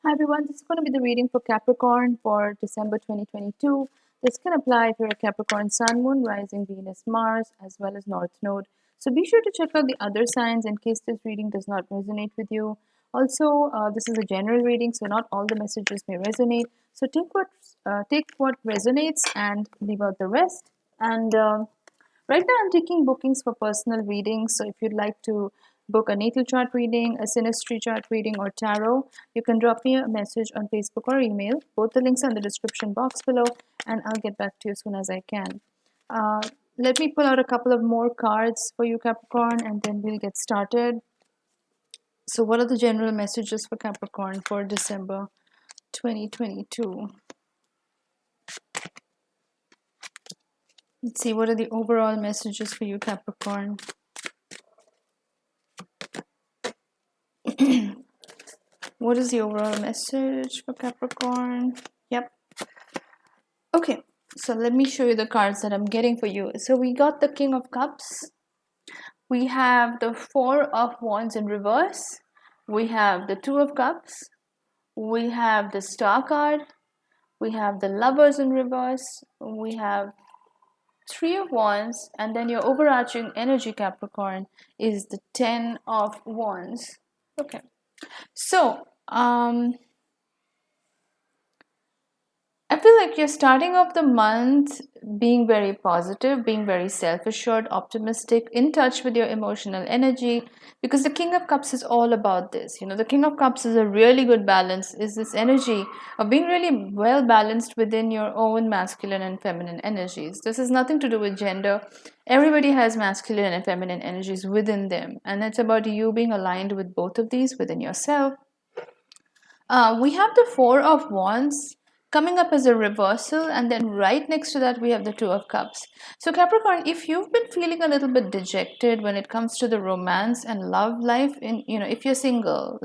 Hi everyone, this is going to be the reading for Capricorn for December 2022. This can apply if you're a Capricorn Sun, Moon, Rising, Venus, Mars, as well as North Node. So be sure to check out the other signs in case this reading does not resonate with you. Also, this is a general reading, so not all the messages may resonate. So take what resonates and leave out the rest. And Right now, I'm taking bookings for personal readings. So if you'd like to book a natal chart reading, a synastry chart reading, or tarot, you can drop me a message on Facebook or email. Both the links are in the description box below, and I'll get back to you as soon as I can. Uh, Let me pull out a couple of more cards for you, Capricorn, and then we'll get started. So, what are the general messages for Capricorn for December 2022? Let's see, what are the overall messages for you, Capricorn? What is the overall message for Capricorn? Yep. Okay, so let me show you the cards that I'm getting for you. So we got the King of Cups. We have the Four of Wands in reverse. We have the Two of Cups. We have the Star card. We have the Lovers in reverse. We have Three of Wands. And then your overarching energy, Capricorn, is the Ten of Wands. Okay. So, I feel like you're starting off the month being very positive, being very self assured, optimistic, in touch with your emotional energy, because the King of Cups is all about this. The King of Cups is a really good balance, is this energy of being really well balanced within your own masculine and feminine energies. This has nothing to do with gender. Everybody has masculine and feminine energies within them, and it's about you being aligned with both of these within yourself. We have the Four of Wands coming up as a reversal, and then right next to that we have the Two of Cups. So Capricorn, if you've been feeling a little bit dejected when it comes to the romance and love life, if you're single,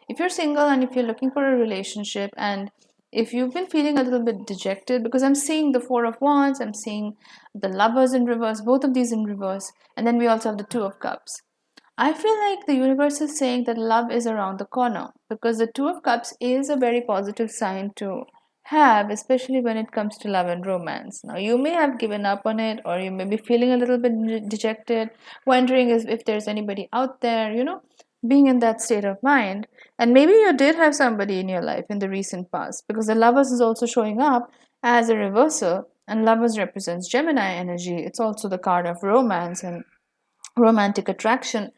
if you're single and if you're looking for a relationship, and if you've been feeling a little bit dejected, because I'm seeing the Four of Wands, I'm seeing the Lovers in reverse, both of these in reverse, and then we also have the Two of Cups. I feel like the universe is saying that love is around the corner, because the Two of Cups is a very positive sign to have, especially when it comes to love and romance. Now, you may have given up on it, or you may be feeling a little bit dejected, wondering if there's anybody out there, being in that state of mind. And maybe you did have somebody in your life in the recent past, because the Lovers is also showing up as a reversal, and Lovers represents Gemini energy. It's also the card of romance and romantic attraction.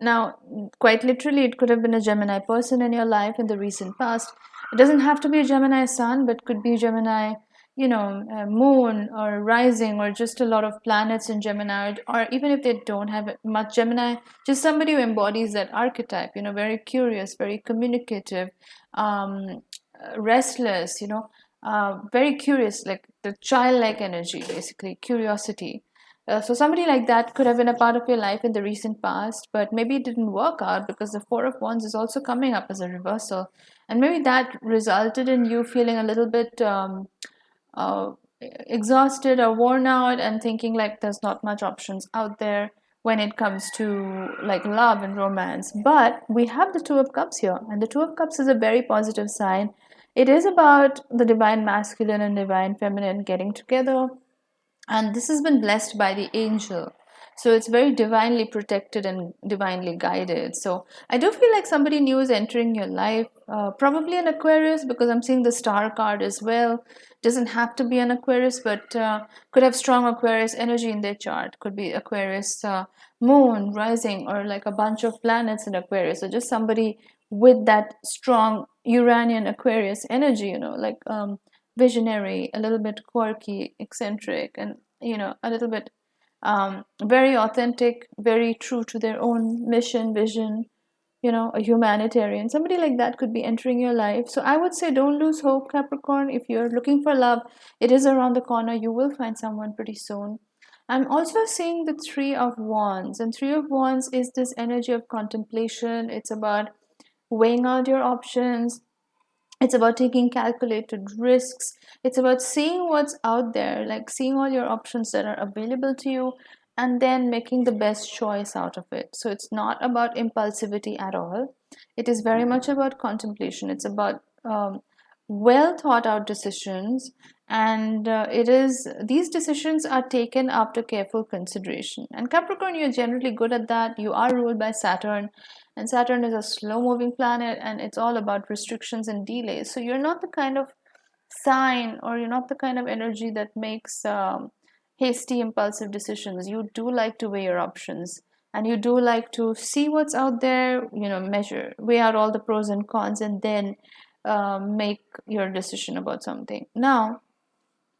Now, quite literally, it could have been a Gemini person in your life in the recent past. It doesn't have to be a Gemini sun, but could be Gemini, moon or rising, or just a lot of planets in Gemini, or even if they don't have much Gemini, just somebody who embodies that archetype, very curious, very communicative, restless, very curious, like the childlike energy, basically, curiosity. So somebody like that could have been a part of your life in the recent past, but maybe it didn't work out because the Four of Wands is also coming up as a reversal, and maybe that resulted in you feeling a little bit uh, exhausted or worn out, and thinking like there's not much options out there when it comes to like love and romance. But we have the Two of Cups here, and the Two of Cups is a very positive sign. It is about the divine masculine and divine feminine getting together, and this has been blessed by the angel, so it's very divinely protected and divinely guided. So I do feel like somebody new is entering your life, probably an Aquarius, because I'm seeing the Star card as well. Doesn't have to be an Aquarius, but could have strong Aquarius energy in their chart. Could be Aquarius moon rising, or like a bunch of planets in Aquarius, or just somebody with that strong Uranian Aquarius energy, like visionary, a little bit quirky, eccentric, and a little bit very authentic, very true to their own mission, vision, a humanitarian. Somebody like that could be entering your life. So I would say don't lose hope, Capricorn. If you're looking for love, it is around the corner. You will find someone pretty soon. I'm also seeing the Three of Wands, and Three of Wands is this energy of contemplation. It's about weighing out your options, it's about taking calculated risks, it's about seeing what's out there, like seeing all your options that are available to you, and then making the best choice out of it. So it's not about impulsivity at all. It is very much about contemplation. It's about well thought out decisions, and it is these decisions are taken after careful consideration. And Capricorn, you're generally good at that. You are ruled by Saturn, and Saturn is a slow moving planet, and it's all about restrictions and delays. So you're not the kind of sign, or you're not the kind of energy that makes hasty impulsive decisions. You do like to weigh your options, and you do like to see what's out there, measure, weigh out all the pros and cons, and then make your decision about something. Now,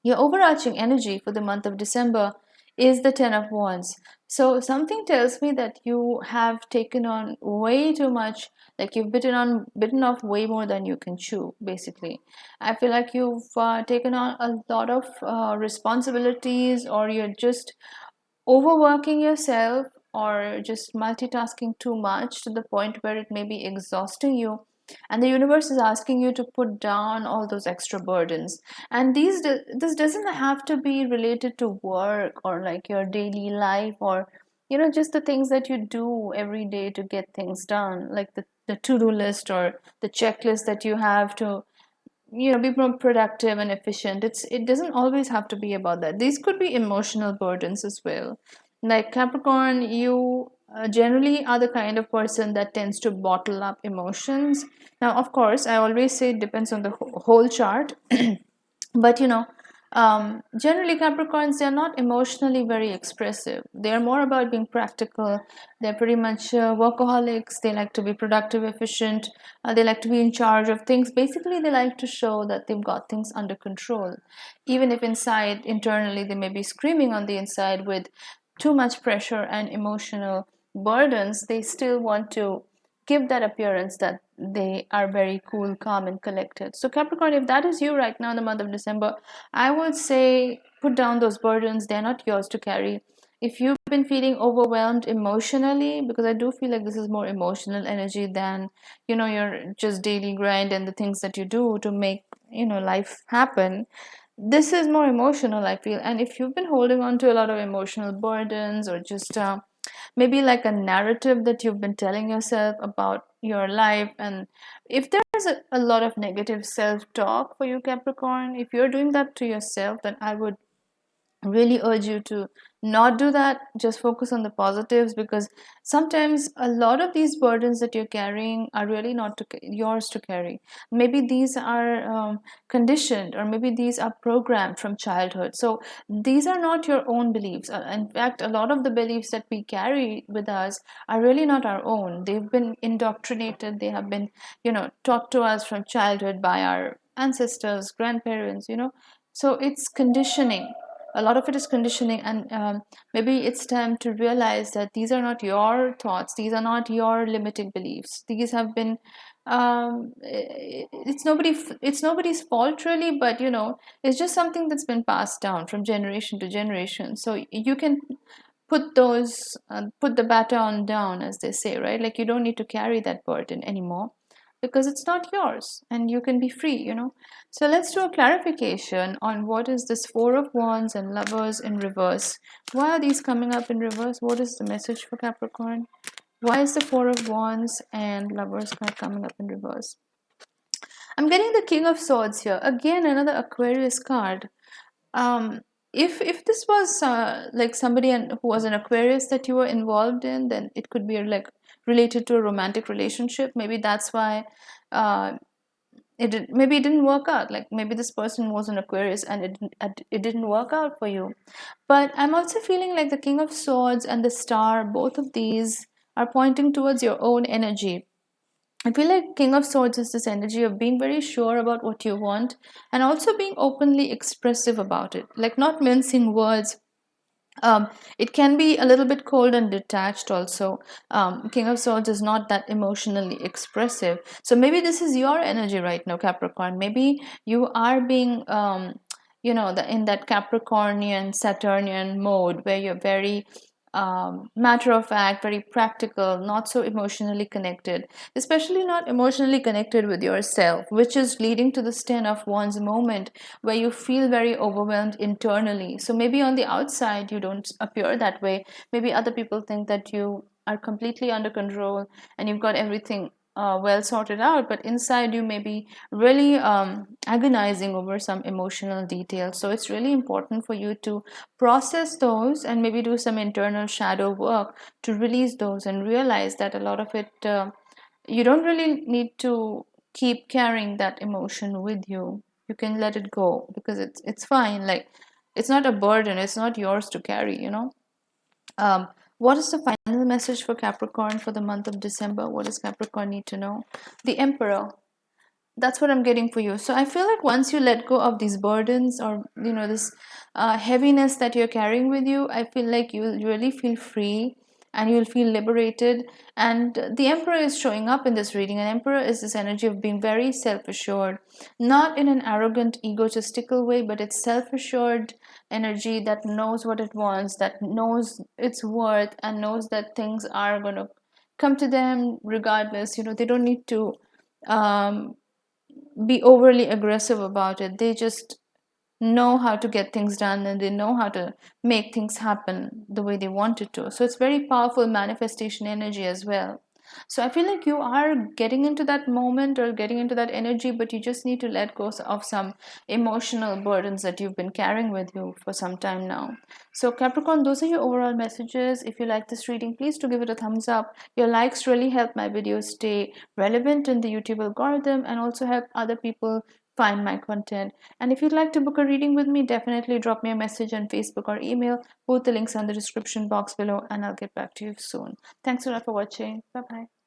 your overarching energy for the month of December is the Ten of Wands. So something tells me that you have taken on way too much, like you've bitten off way more than you can chew, basically. I feel like you've taken on a lot of responsibilities, or you're just overworking yourself, or just multitasking too much to the point where it may be exhausting you, and the universe is asking you to put down all those extra burdens. And this doesn't have to be related to work, or like your daily life, or just the things that you do every day to get things done, like the to-do list or the checklist that you have to be more productive and efficient. It doesn't always have to be about that. These could be emotional burdens as well. Like Capricorn, you generally are the kind of person that tends to bottle up emotions. Now, of course, I always say it depends on the whole chart. But generally Capricorns, they're not emotionally very expressive. They're more about being practical. They're pretty much workaholics. They like to be productive, efficient. They like to be in charge of things. Basically, they like to show that they've got things under control, even if internally they may be screaming on the inside with too much pressure and emotional burdens. They still want to give that appearance that they are very cool, calm, and collected. So, Capricorn, if that is you right now in the month of December, I would say put down those burdens. They're not yours to carry. If you've been feeling overwhelmed emotionally, because I do feel like this is more emotional energy than, your just daily grind and the things that you do to make, life happen. This is more emotional, I feel. And if you've been holding on to a lot of emotional burdens, or just maybe like a narrative that you've been telling yourself about your life, and if there's a lot of negative self-talk for you, Capricorn, if you're doing that to yourself, then I would really urge you to not do that. Just focus on the positives, because sometimes a lot of these burdens that you're carrying are really not yours to carry. Maybe these are conditioned, or maybe these are programmed from childhood. So these are not your own beliefs. In fact, a lot of the beliefs that we carry with us are really not our own. They've been indoctrinated. They have been taught to us from childhood by our ancestors, grandparents. So it's conditioning. A lot of it is conditioning, and maybe it's time to realize that these are not your thoughts. These are not your limiting beliefs. These have been it's nobody's fault really, but it's just something that's been passed down from generation to generation. So you can put the baton down, as they say, right? Like, you don't need to carry that burden anymore, because it's not yours, and you can be free. So let's do a clarification on what is this Four of Wands and Lovers in reverse. Why are these coming up in reverse? What is the message for Capricorn? Why is the Four of Wands and Lovers card coming up in reverse? I'm getting the King of Swords here. Again, another Aquarius card. Um, if this was like somebody who was an Aquarius that you were involved in, then it could be like related to a romantic relationship. Maybe that's why maybe it didn't work out. Like, maybe this person was an Aquarius and it didn't work out for you. But I'm also feeling like the King of Swords and the Star, both of these are pointing towards your own energy. I feel like King of Swords is this energy of being very sure about what you want, and also being openly expressive about it, like not mincing words. It can be a little bit cold and detached also. King of Swords is not that emotionally expressive. So maybe this is your energy right now, Capricorn. Maybe you are being in that Capricornian Saturnian mode, where you're very matter of fact, very practical, not so emotionally connected, especially not emotionally connected with yourself, which is leading to this 10 of Wands moment where you feel very overwhelmed internally. So maybe on the outside you don't appear that way. Maybe other people think that you are completely under control and you've got everything well sorted out, but inside you may be really agonizing over some emotional details. So it's really important for you to process those and maybe do some internal shadow work to release those and realize that a lot of it, you don't really need to keep carrying that emotion with you. You can let it go because it's fine. Like, it's not a burden, it's not yours to carry, you know. um, what is the final message for Capricorn for the month of December? What does Capricorn need to know? The Emperor. That's what I'm getting for you. So I feel like once you let go of these burdens, or you know, this heaviness that you're carrying with you, I feel like you'll really feel free and you'll feel liberated. And the Emperor is showing up in this reading. And Emperor is this energy of being very self-assured, not in an arrogant, egotistical way, but it's self-assured energy that knows what it wants, that knows its worth, and knows that things are going to come to them regardless. You know, they don't need to um, be overly aggressive about it. They just know how to get things done, and they know how to make things happen the way they want it to. So it's very powerful manifestation energy as well. So I feel like you are getting into that moment or getting into that energy, but you just need to let go of some emotional burdens that you've been carrying with you for some time now. So Capricorn, those are your overall messages. If you like this reading, please do give it a thumbs up. Your likes really help my videos stay relevant in the YouTube algorithm and also help other people find my content. And if you'd like to book a reading with me, definitely drop me a message on Facebook or email. Both the links are in the description box below, and I'll get back to you soon. Thanks a lot for watching. Bye bye.